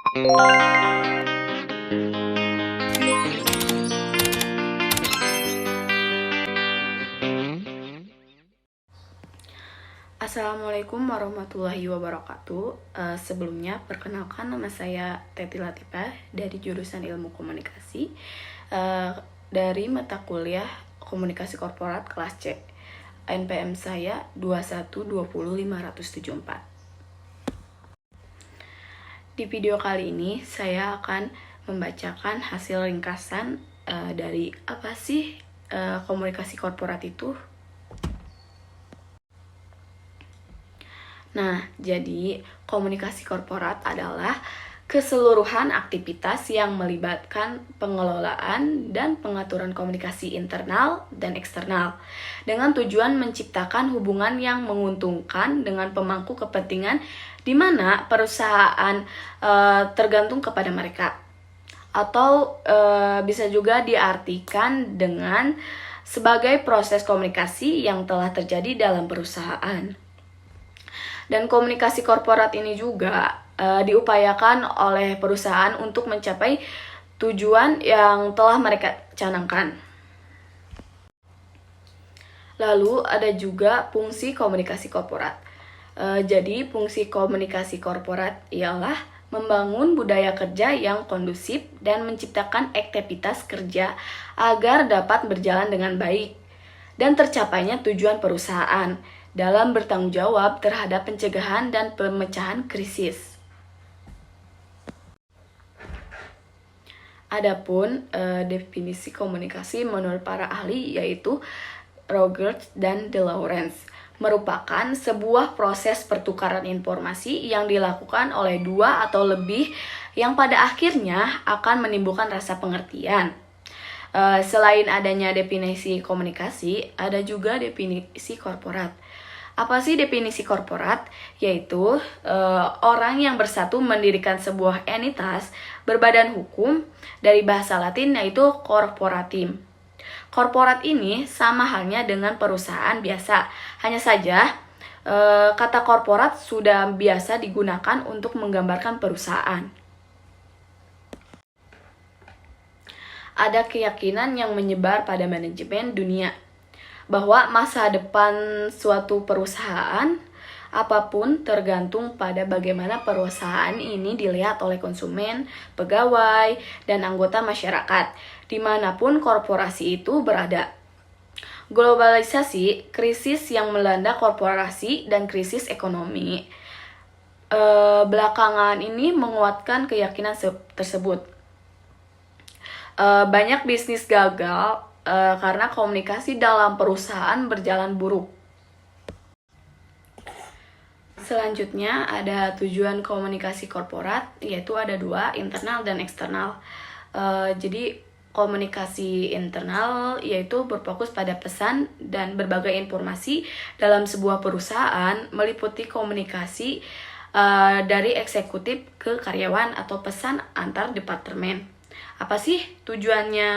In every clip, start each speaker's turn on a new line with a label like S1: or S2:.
S1: Assalamualaikum warahmatullahi wabarakatuh. Sebelumnya, perkenalkan, nama saya Teti Latifah dari jurusan Ilmu Komunikasi dari mata kuliah Komunikasi Korporat kelas C. NPM saya 2120574. Di video kali ini saya akan membacakan hasil ringkasan dari apa sih komunikasi korporat itu. Nah, jadi komunikasi korporat adalah keseluruhan aktivitas yang melibatkan pengelolaan dan pengaturan komunikasi internal dan eksternal dengan tujuan menciptakan hubungan yang menguntungkan dengan pemangku kepentingan di mana perusahaan tergantung kepada mereka. Atau bisa juga diartikan dengan sebagai proses komunikasi yang telah terjadi dalam perusahaan. Dan komunikasi korporat ini juga diupayakan oleh perusahaan untuk mencapai tujuan yang telah mereka canangkan. Lalu ada juga fungsi komunikasi korporat. Jadi fungsi komunikasi korporat ialah membangun budaya kerja yang kondusif dan menciptakan aktivitas kerja agar dapat berjalan dengan baik dan tercapainya tujuan perusahaan dalam bertanggung jawab terhadap pencegahan dan pemecahan krisis. Adapun definisi komunikasi menurut para ahli yaitu Rogers dan De Laurence merupakan sebuah proses pertukaran informasi yang dilakukan oleh dua atau lebih yang pada akhirnya akan menimbulkan rasa pengertian. Selain adanya definisi komunikasi, ada juga definisi korporat. Apa sih definisi korporat? Yaitu orang yang bersatu mendirikan sebuah entitas berbadan hukum, dari bahasa Latin yaitu corporatim. Korporat ini sama halnya dengan perusahaan biasa, hanya saja kata korporat sudah biasa digunakan untuk menggambarkan perusahaan. Ada keyakinan yang menyebar pada manajemen dunia bahwa masa depan suatu perusahaan apapun tergantung pada bagaimana perusahaan ini dilihat oleh konsumen, pegawai, dan anggota masyarakat, dimanapun korporasi itu berada. Globalisasi, krisis yang melanda korporasi, dan krisis ekonomi belakangan ini menguatkan keyakinan tersebut. Banyak bisnis gagal karena komunikasi dalam perusahaan berjalan buruk. Selanjutnya ada tujuan komunikasi korporat, yaitu ada dua, internal dan eksternal. Jadi komunikasi internal yaitu berfokus pada pesan dan berbagai informasi dalam sebuah perusahaan, meliputi komunikasi dari eksekutif ke karyawan atau pesan antar departemen. Apa sih tujuannya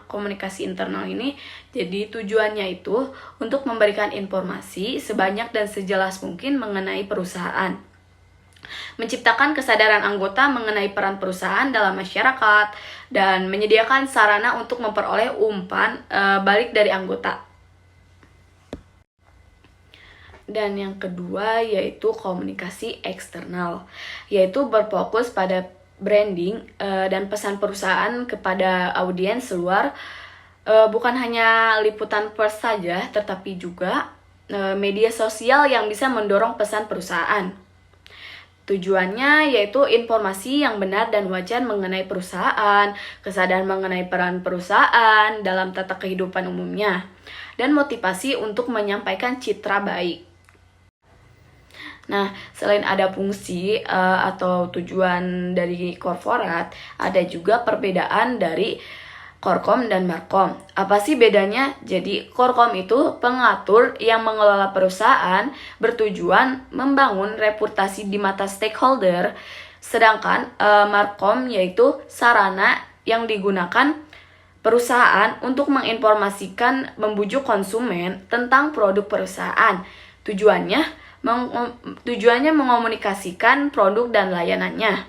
S1: komunikasi internal ini? Jadi tujuannya itu untuk memberikan informasi sebanyak dan sejelas mungkin mengenai perusahaan, menciptakan kesadaran anggota mengenai peran perusahaan dalam masyarakat, dan menyediakan sarana untuk memperoleh umpan balik dari anggota. Dan yang kedua yaitu komunikasi eksternal, yaitu berfokus pada branding dan pesan perusahaan kepada audiens luar, bukan hanya liputan pers saja, tetapi juga media sosial yang bisa mendorong pesan perusahaan. Tujuannya yaitu informasi yang benar dan wajar mengenai perusahaan, kesadaran mengenai peran perusahaan dalam tata kehidupan umumnya, dan motivasi untuk menyampaikan citra baik. Nah, selain ada fungsi atau tujuan dari korporat, ada juga perbedaan dari Korkom dan Markom. Apa sih bedanya? Jadi, Korkom itu pengatur yang mengelola perusahaan bertujuan membangun reputasi di mata stakeholder, sedangkan Markom yaitu sarana yang digunakan perusahaan untuk menginformasikan, membujuk konsumen tentang produk perusahaan. Tujuannya mengomunikasikan produk dan layanannya.